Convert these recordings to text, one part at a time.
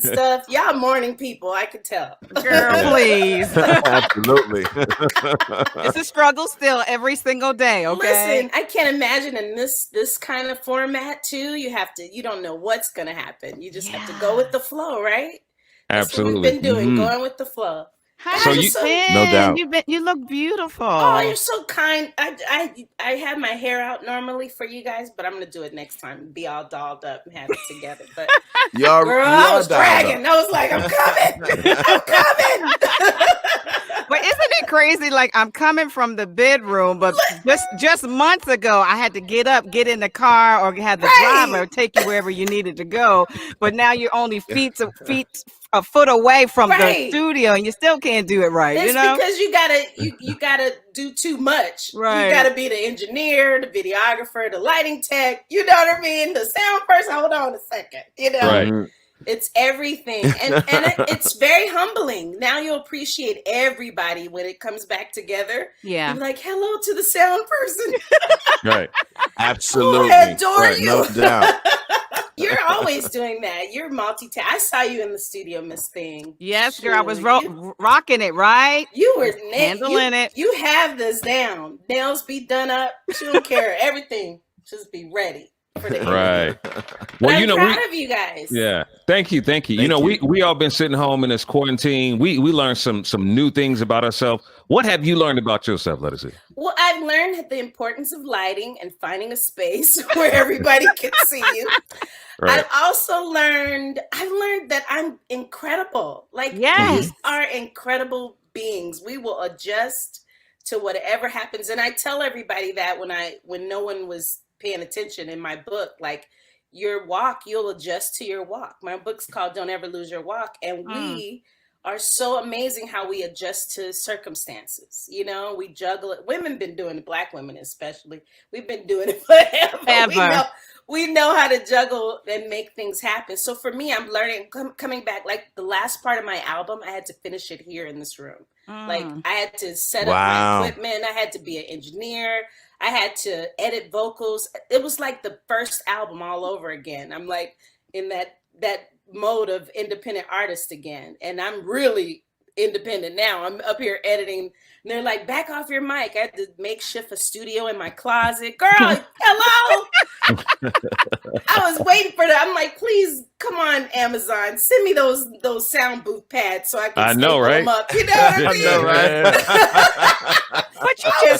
stuff. Y'all morning people, I could tell. Girl, please. Absolutely. It's a struggle still every single day, okay? Listen, I can't imagine in this kind of format too. You don't know what's gonna happen. You just have to go with the flow, right? That's what we've Absolutely. been doing, going with the flow. How So you you, been? No doubt. You look beautiful. Oh, you're so kind. I have my hair out normally for you guys, but I'm gonna do it next time and be all dolled up and have it together. But girl, I was dragging. I was like, I'm coming. I'm coming. But isn't it crazy? Like, I'm coming from the bedroom, but just months ago, I had to get up, get in the car, or have the driver take you wherever you needed to go. But now you're only a foot away from the studio, and you still can't do it right. It's because you gotta do too much. Right. You gotta be the engineer, the videographer, the lighting tech. You know what I mean? The sound person. Hold on a second. You know. right. It's everything, and it's very humbling. Now you'll appreciate everybody when it comes back together. Yeah, you're like, hello to the sound person. Right. Absolutely. I adore you. No doubt. You're always doing that. You're multitasking. I saw you in the studio, Miss Thing. Yes, girl, I was rocking it, right? You were handling it. You have this down. Nails be done up. She don't care. Everything. Just be ready. Right. Well, I'm proud of you guys. Yeah. Thank you. We all been sitting home in this quarantine. We learned some new things about ourselves. What have you learned about yourself, LEDISI? Well, I've learned the importance of lighting and finding a space where everybody can see you. Right. I've learned that I'm incredible. Like, we are incredible beings. We will adjust to whatever happens. And I tell everybody that when no one was paying attention in my book, like, your walk, you'll adjust to your walk. My book's called Don't Ever Lose Your Walk. And we are so amazing how we adjust to circumstances. You know, we juggle it. Women been doing it, Black women especially. We've been doing it forever. We know how to juggle and make things happen. So for me, I'm learning, coming back, like the last part of my album, I had to finish it here in this room. Like, I had to set up my equipment. I had to be an engineer. I had to edit vocals. It was like the first album all over again. I'm like in that mode of independent artist again. And I'm really independent now. I'm up here editing and they're like, back off your mic. I had to makeshift a studio in my closet. Girl, hello. I was waiting for that. I'm like, please come on, Amazon, send me those sound booth pads so I can staple them up. You know what I mean? I know, right? But I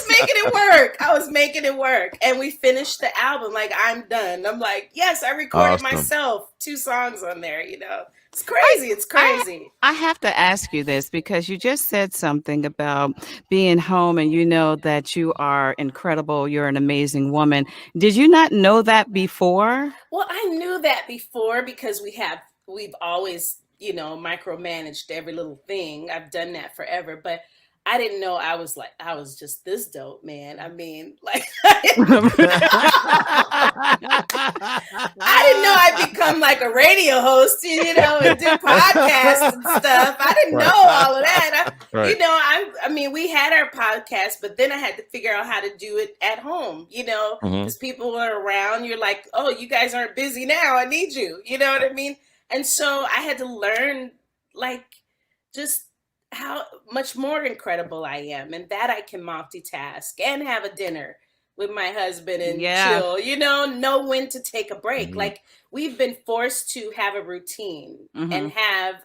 was making it work. And we finished the album. Like, I'm done. I'm like, yes, I recorded myself 2 songs on there, you know. It's crazy. It's crazy. I have to ask you this because you just said something about being home and you know that you are incredible. You're an amazing woman. Did you not know that before? Well, I knew that before because we've always, you know, micromanaged every little thing. I've done that forever, but I didn't know I was just this dope, man. I mean, like, I didn't know I'd become like a radio host, you know, and do podcasts and stuff. I didn't know all of that. You know, I mean, we had our podcast, but then I had to figure out how to do it at home, you know, because people are around. You're like, oh, you guys aren't busy now. I need you. You know what I mean? And so I had to learn, like, just how much more incredible I am and that I can multitask and have a dinner with my husband and chill, you know when to take a break. Like, we've been forced to have a routine and have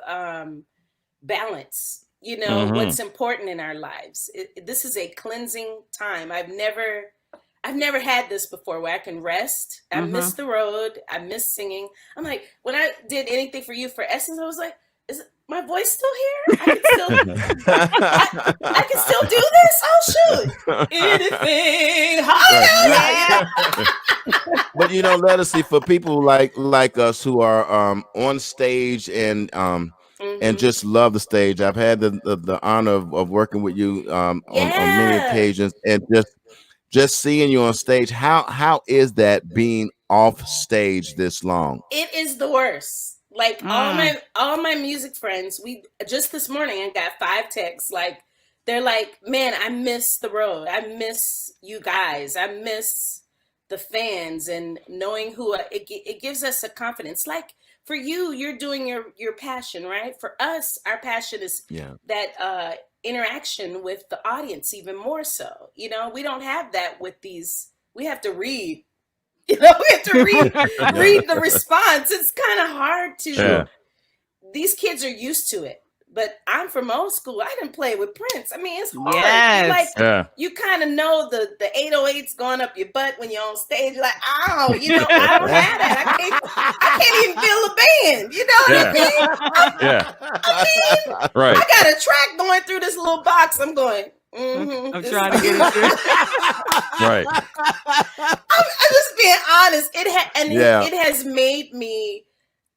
balance, you know, what's important in our lives. This is a cleansing time. I've never had this before where I can rest. I miss the road. I miss singing. I'm like, when I did anything for you for Essence, I was like, is my voice still here? I can still do this. Oh, shoot. Anything. Hallelujah. But, you know, LEDISI, for people like us who are on stage and just love the stage. I've had the honor of working with you on many occasions, and just seeing you on stage. How is that being off stage this long? It is the worst. Like, all my music friends, we just this morning I got 5 texts. Like, they're like, man, I miss the road. I miss you guys. I miss the fans and knowing who it gives us a confidence. Like, for you, you're doing your passion, right? For us, our passion is that interaction with the audience even more so. You know, we don't have that with these. We have to read. You know, we have to read the response. It's kind of hard to. These kids are used to it. But I'm from old school. I didn't play with Prince. I mean, it's hard. Yes. You kind of know the 808s going up your butt when you're on stage. You're like, oh, you know, I don't have that. I can't even feel a band. You know what I mean? Right. I got a track going through this little box. I'm going. I'm trying to get it through. Right. I'm just being honest. It has made me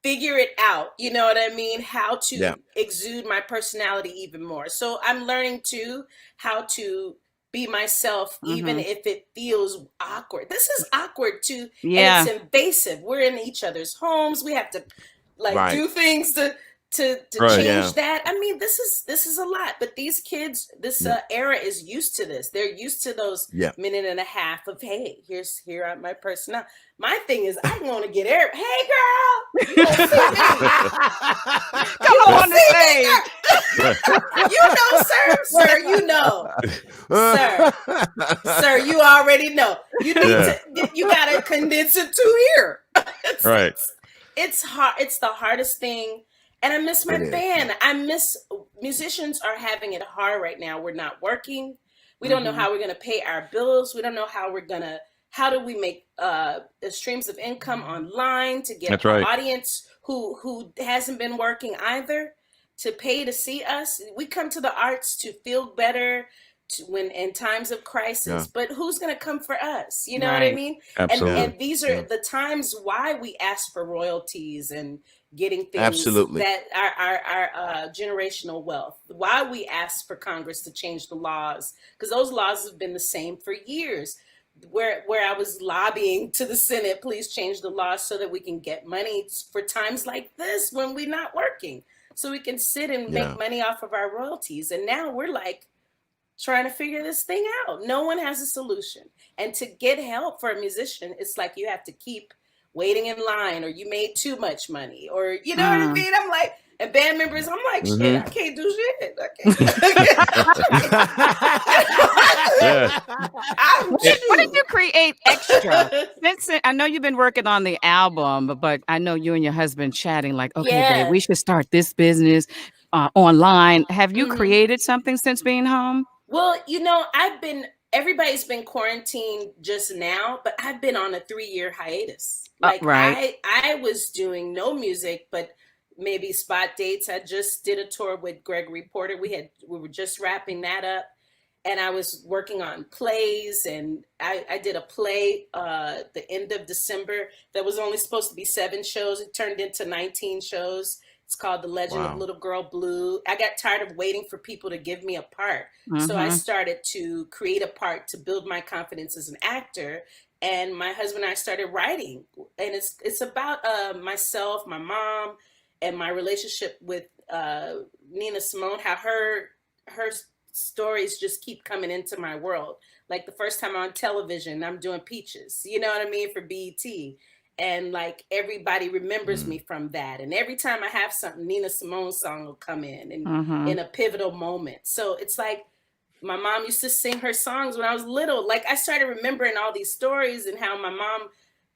figure it out, you know what I mean? How to exude my personality even more. So I'm learning too how to be myself, even if it feels awkward. This is awkward too. Yeah. And it's invasive. We're in each other's homes. We have to do things to change that. I mean, this is a lot, but these kids, this era is used to this. They're used to those minute and a half of, hey, here are my personality. My thing is, I want to get hey girl, you don't see me. Come on the stage. You know, sir, you know, sir, you already know. You need to, you gotta condense it to here. It's hard. It's the hardest thing. And I miss my band. I miss musicians are having it hard right now. We're not working. We don't know how we're going to pay our bills. We don't know how do we make streams of income online to get an audience who hasn't been working either to pay to see us. We come to the arts to feel better when in times of crisis, but who's going to come for us? You know what I mean? Absolutely. And these are the times why we ask for royalties and getting things that are generational wealth. Why we ask for Congress to change the laws, because those laws have been the same for years. Where I was lobbying to the Senate, please change the laws so that we can get money for times like this when we're not working, so we can sit and make money off of our royalties. And now we're like trying to figure this thing out. No one has a solution. And to get help for a musician, it's like you have to keep waiting in line, or you made too much money, or you know what I mean? I'm like, and band members, I'm like, shit, I can't do shit. What did you create extra? Vincent, I know you've been working on the album, but I know you and your husband chatting like, okay, babe, we should start this business online. Have you created something since being home? Well, you know, everybody's been quarantined just now, but I've been on a 3-year hiatus. Like I was doing no music, but maybe spot dates. I just did a tour with Gregory Porter. We were just wrapping that up, and I was working on plays, and I did a play the end of December that was only supposed to be 7 shows. It turned into 19 shows. It's called The Legend of Little Girl Blue. I got tired of waiting for people to give me a part. So I started to create a part to build my confidence as an actor. And my husband and I started writing. And it's about myself, my mom, and my relationship with Nina Simone, how her stories just keep coming into my world. Like the first time on television, I'm doing Peaches, you know what I mean, for BET. And like everybody remembers me from that. And every time I have something, Nina Simone's song will come in and in a pivotal moment. So it's like my mom used to sing her songs when I was little. Like I started remembering all these stories and how my mom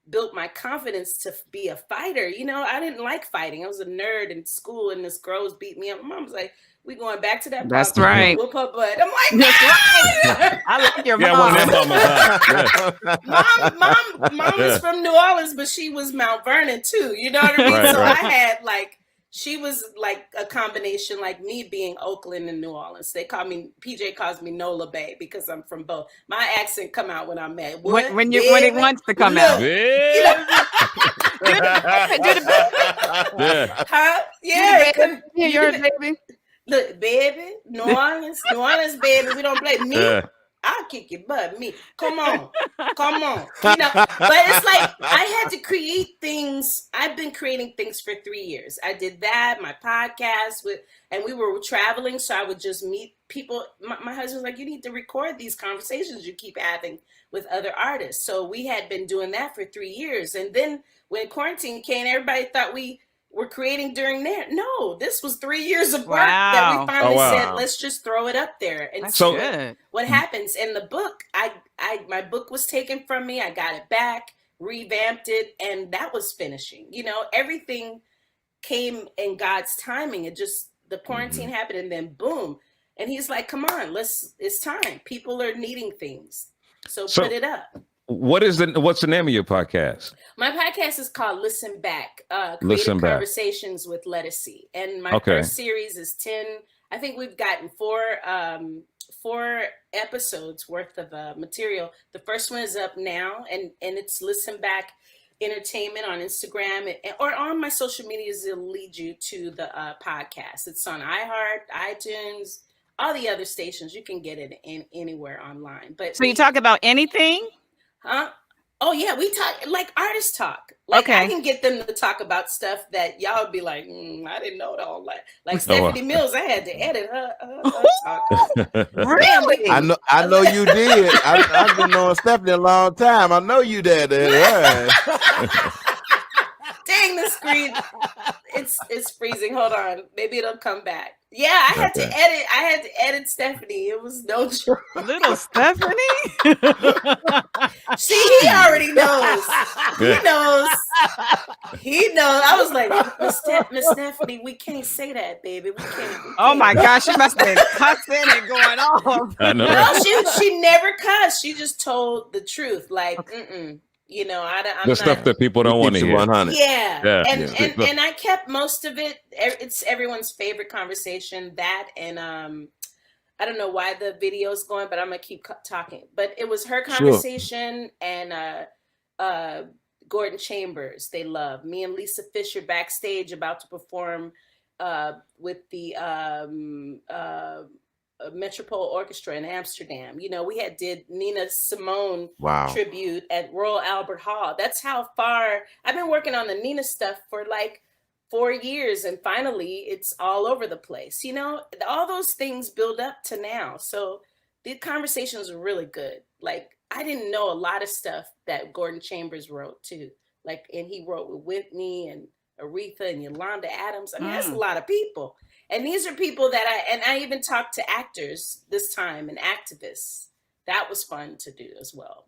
built my confidence to be a fighter. You know, I didn't like fighting. I was a nerd in school, and this girl was beating me up. My mom was like, we going back to that. That's right. Whoop her butt. I'm like, that's right. I like your mom. Mom is from New Orleans, but she was Mount Vernon too. You know what I mean? I had like, she was like a combination, like me being Oakland and New Orleans. They call me, PJ calls me Nola Bay because I'm from both. My accent come out when I'm mad. When it wants to come out. You know? Huh? Yeah. Yours, baby. Look, baby, New Orleans, baby. We don't play me. I'll kick your butt. Me, come on. You know, but it's like I had to create things. I've been creating things for 3 years. I did that, my podcast and we were traveling, so I would just meet people. My husband's like, you need to record these conversations you keep having with other artists. So we had been doing that for 3 years, and then when quarantine came, everybody thought we were creating during there. No, this was 3 years of work that we finally said, let's just throw it up there and see what happens. In the book, my book was taken from me. I got it back, revamped it, and that was finishing. You know, everything came in God's timing. It just, the quarantine happened, and then boom. And he's like, come on, it's time. People are needing things. So put it up. What's the name of your podcast? My podcast is called Listen Back, Creative Conversations with LEDISI. And my first series is 10. I think we've gotten four episodes worth of material. The first one is up now, and it's Listen Back Entertainment on Instagram or on my social medias. It'll lead you to the podcast. It's on iHeart, iTunes, all the other stations. You can get it anywhere online. But so you talk about anything? Huh? Oh yeah, we talk like artists talk. Like I can get them to talk about stuff that y'all would be like, I didn't know all that. Like Stephanie Mills, I had to edit her talk. Really? I know you did. I've been knowing Stephanie a long time. I know you did. Dang, the screen. It's freezing. Hold on. Maybe it'll come back. Yeah, I had to edit Stephanie. It was no joke. Little Stephanie? See, he already knows. He knows. I was like, Miss Stephanie, we can't say that, baby. We can't. Oh my gosh, she must have been cussing and going off. I know. No, she never cussed. She just told the truth. Like, You know, I'm the stuff that people don't want to hear. 100. Yeah. And I kept most of it. It's everyone's favorite conversation. That and I don't know why the video is going, but I'm gonna keep talking. But it was her conversation and Gordon Chambers. They love me and Lisa Fisher backstage about to perform with the Metropole Orchestra in Amsterdam. You know, we did Nina Simone tribute at Royal Albert Hall. That's how far I've been working on the Nina stuff for like 4 years, and finally it's all over the place. You know, all those things build up to now. So the conversations are really good. Like I didn't know a lot of stuff that Gordon Chambers wrote too. Like, and he wrote with Whitney and Aretha and Yolanda Adams. I mean, that's a lot of people. And these are people that I even talked to actors this time and activists. That was fun to do as well.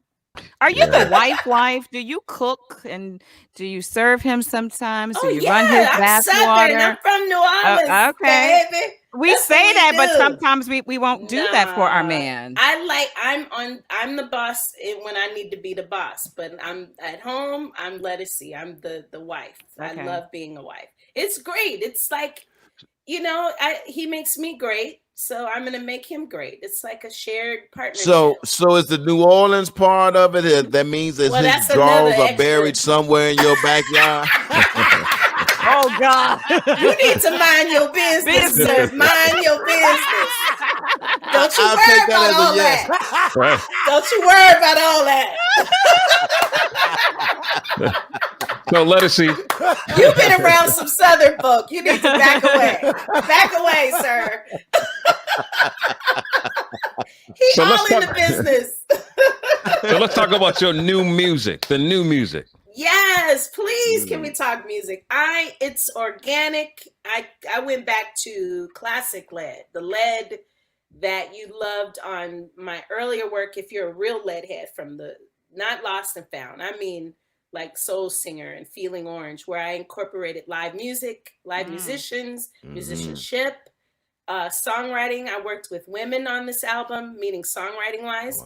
Are you the wife? Do you cook and do you serve him sometimes? Do you run his bath water? I'm from New Orleans, baby. We say that, but sometimes we won't do that for our man. I'm the boss when I need to be the boss, but I'm at home. I'm LEDISI. I'm the wife. Okay. I love being a wife. It's great. It's like, you know, he makes me great, so I'm gonna make him great. It's like a shared partnership. So is the New Orleans part of it? That means that his drawers are buried somewhere in your backyard. Oh God! You need to mind your business, sir. Mind your business. Don't you worry about all that. Right. Don't you worry about all that. So LEDISI. You've been around some Southern folk. You need to back away. Back away, sir. He's all in the business. So let's talk about your new music, the new music. Yes, please. Can we talk music? It's organic. I went back to classic lead, the lead that you loved on my earlier work. If you're a real lead head from the not Lost and Found, I mean like Soul Singer and Feeling Orange, where I incorporated live music, live musicians, musicianship, songwriting. I worked with women on this album, meaning songwriting wise,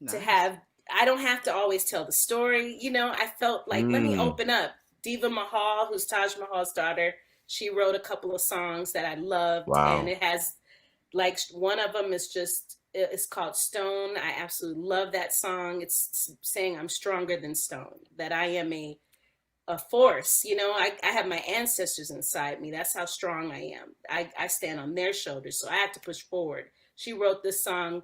to have. I don't have to always tell the story. You know, I felt like, let me open up. Diva Mahal, who's Taj Mahal's daughter, she wrote a couple of songs that I loved. Wow. And it has, like, one of them is it's called Stone. I absolutely love that song. It's saying I'm stronger than stone, that I am a force. You know, I have my ancestors inside me. That's how strong I am. I stand on their shoulders, so I have to push forward. She wrote this song,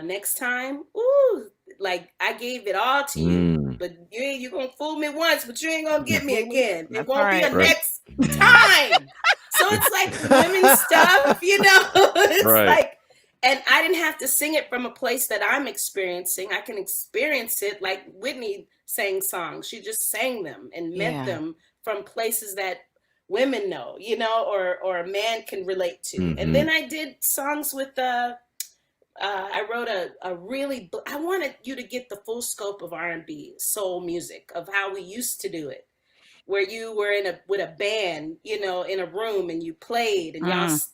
Next Time. Ooh, like I gave it all to you, but you're gonna fool me once, but you ain't gonna get me again. It won't be a next time. So it's like women's stuff, you know. It's like, and I didn't have to sing it from a place that I'm experiencing. I can experience it like Whitney sang songs. She just sang them and meant them from places that women know, you know, or a man can relate to. Mm-hmm. And then I did songs with I wrote a really, I wanted you to get the full scope of R&B, soul music, of how we used to do it, where you were with a band, you know, in a room, and you played, and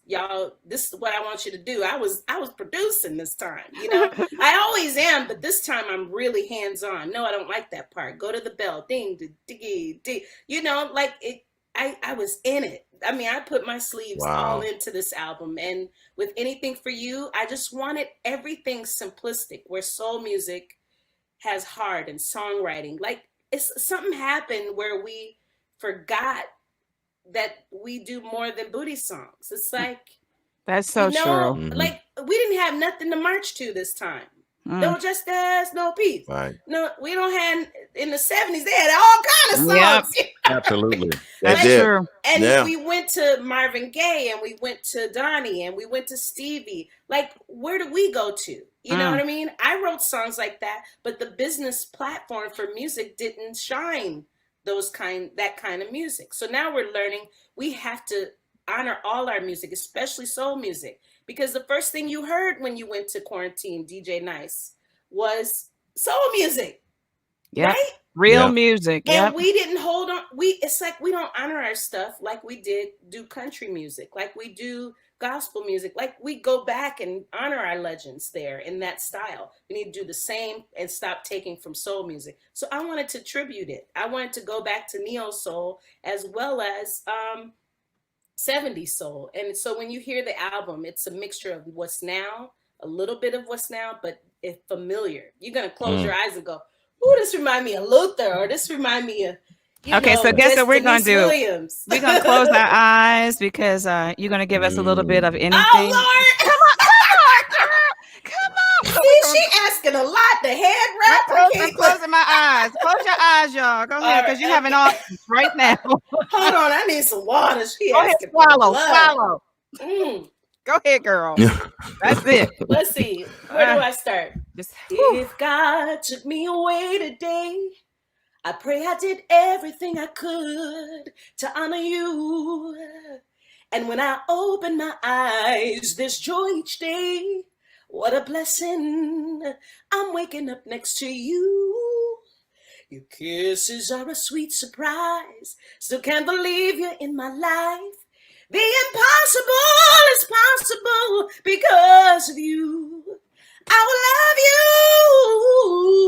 y'all, this is what I want you to do. I was producing this time, you know. I always am, but this time I'm really hands-on. No, I don't like that part. Go to the bell, ding, diggy, ding. You know, like it. I was in it. I mean, I put my sleeves all into this album, and with Anything for You, I just wanted everything simplistic, where soul music has heart and songwriting. Like, it's something happened where we forgot that we do more than booty songs. It's like, that's so true. Like, we didn't have nothing to march to this time. No justice, no peace. Right. No, we don't have, in the 70s, they had all kind of songs. Yep. Absolutely. That's true. And we went to Marvin Gaye, and we went to Donnie, and we went to Stevie. Like, where do we go to? You know what I mean? I wrote songs like that, but the business platform for music didn't shine that kind of music. So now we're learning we have to honor all our music, especially soul music. Because the first thing you heard when you went to quarantine, DJ Nice, was soul music. Yep. Right? Real music. And we didn't hold on. It's like we don't honor our stuff like we do country music, like we do gospel music. Like, we go back and honor our legends there in that style. We need to do the same and stop taking from soul music. So I wanted to tribute it. I wanted to go back to neo soul as well as 70s soul. And so when you hear the album, it's a mixture of what's now, a little bit of what's now, but it's familiar. You're going to close your eyes and go, ooh, this remind me of Luther, or this remind me of, so guess what we're going to do? Williams. We're going to close our eyes because you're going to give us a little bit of anything. Oh, Lord. Come on. See, she asking a lot. The head rapper. I'm closing my eyes. Close your eyes, y'all. Go ahead, because you're having all right now. Hold on, I need some water. Go ahead, swallow. Go ahead, girl. That's it. Let's see. Where do I start? If God took me away today, I pray I did everything I could to honor you. And when I open my eyes, there's joy each day. What a blessing. I'm waking up next to you. Your kisses are a sweet surprise. Still can't believe you're in my life. The impossible is possible because of you. I will love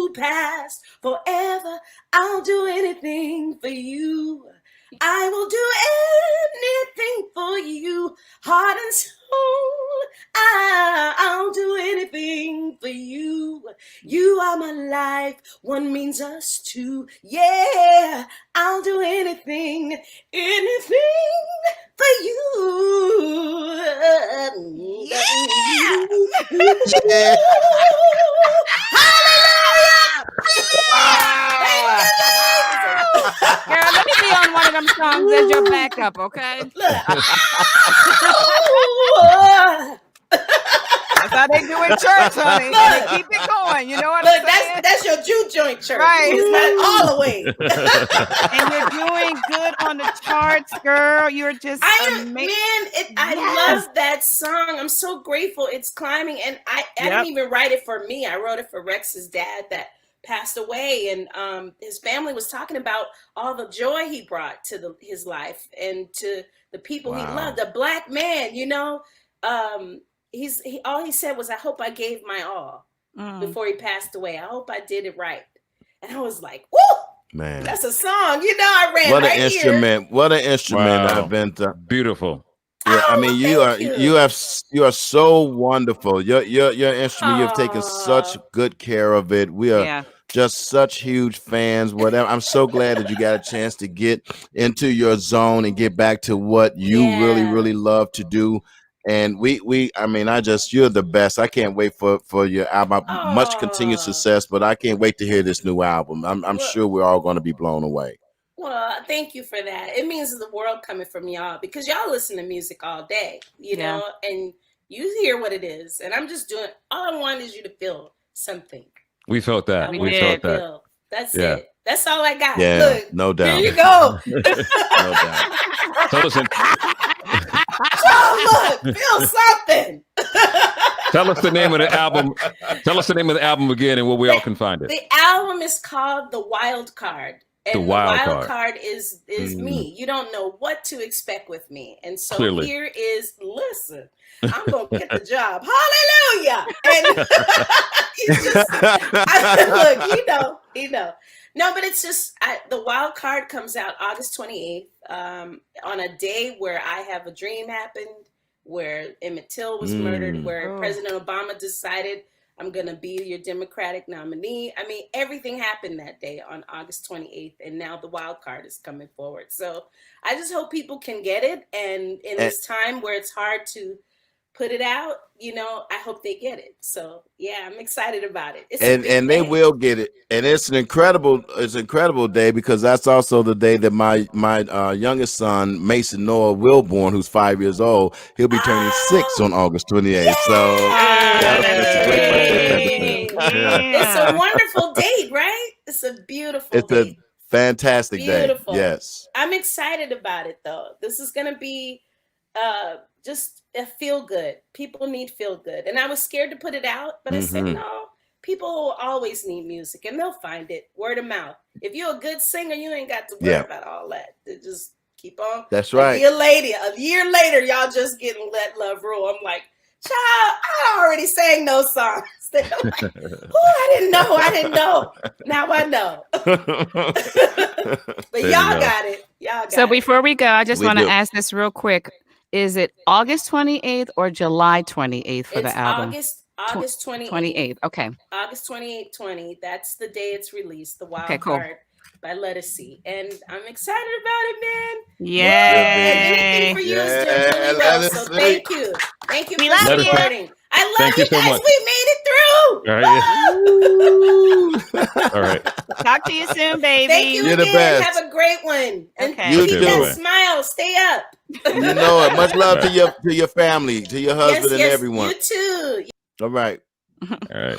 you past forever. I'll do anything for you. I will do anything for you, heart and soul. I'll do anything for you. You are my life, one means us two. Yeah, I'll do anything for you. Yeah. Hallelujah! Girl, let me be on one of them songs as your backup, okay? That's how they do in church, honey. They keep it going. You know what I'm saying? That's your juke joint church. Right. It's not all the way. And you're doing good on the charts, girl. You're just amazing. I love that song. I'm so grateful. It's climbing. And I didn't even write it for me. I wrote it for Rex's dad that passed away, and his family was talking about all the joy he brought to his life and to the people he loved. A black man, you know. All he said was, I hope I gave my all before he passed away. I hope I did it right. And I was like, woo! Man, that's a song. You know, I ran what right an instrument. Here. What an instrument. I've been to. Beautiful. Yeah, I mean, you are so wonderful. Your instrument, you've taken such good care of it. We are just such huge fans. Whatever. I'm so glad that you got a chance to get into your zone and get back to what you really, really love to do. And you're the best. I can't wait for your album. Much continued success, but I can't wait to hear this new album. I'm sure we're all going to be blown away. Well, thank you for that. It means the world coming from y'all, because y'all listen to music all day, you know, and you hear what it is. And I'm just doing, all I want is you to feel something. We felt that. We felt that. That's it. That's all I got. Yeah, look, no doubt. Here you go. No doubt. So listen. Oh, look, feel something. Tell us the name of the album. Tell us the name of the album again and where we all can find it. The album is called The Wild Card. And the wild card is me. You don't know what to expect with me. And so here is, listen, I'm going to get the job. Hallelujah. And look, you know. No, but it's just, the wild card comes out August 28th on a day where I have a dream happened, where Emmett Till was murdered, where President Obama decided I'm going to be your Democratic nominee. I mean, everything happened that day on August 28th, and now the wild card is coming forward. So I just hope people can get it. And in this time where it's hard to put it out, you know, I hope they get it. So yeah, I'm excited about it. And they will get it. And it's an incredible day, because that's also the day that my youngest son, Mason Noah Wilborn, who's 5 years old, he'll be turning 6 on August 28th. Yay! So it's a wonderful date, right? It's a beautiful date. It's a fantastic day. Yes. I'm excited about it though. This is gonna be just a feel good. People need feel good. And I was scared to put it out, but I said, no, people always need music and they'll find it. Word of mouth. If you're a good singer, you ain't got to worry about all that. Just keep on. That's right. A year later, y'all just getting Let Love Rule. I'm like, child, I already sang those songs. They're like, I didn't know. Now I know. But y'all got it. So before we go, I just want to ask this real quick. Is it August 28th or July 28th for the album? August 28th. 28th. Okay. August 28th, 20. That's the day it's released. The Wild Card by LEDISI. And I'm excited about it, man. Yay. And anything for you is doing really well. So thank you. Thank you for supporting. I love you guys. We made it through. All right. Talk to you soon, baby. Thank you You're again. the best. Have a great one. And you keep that smile. Stay up. You know it. Much love to your family, to your husband, and everyone. You too. All right. All right.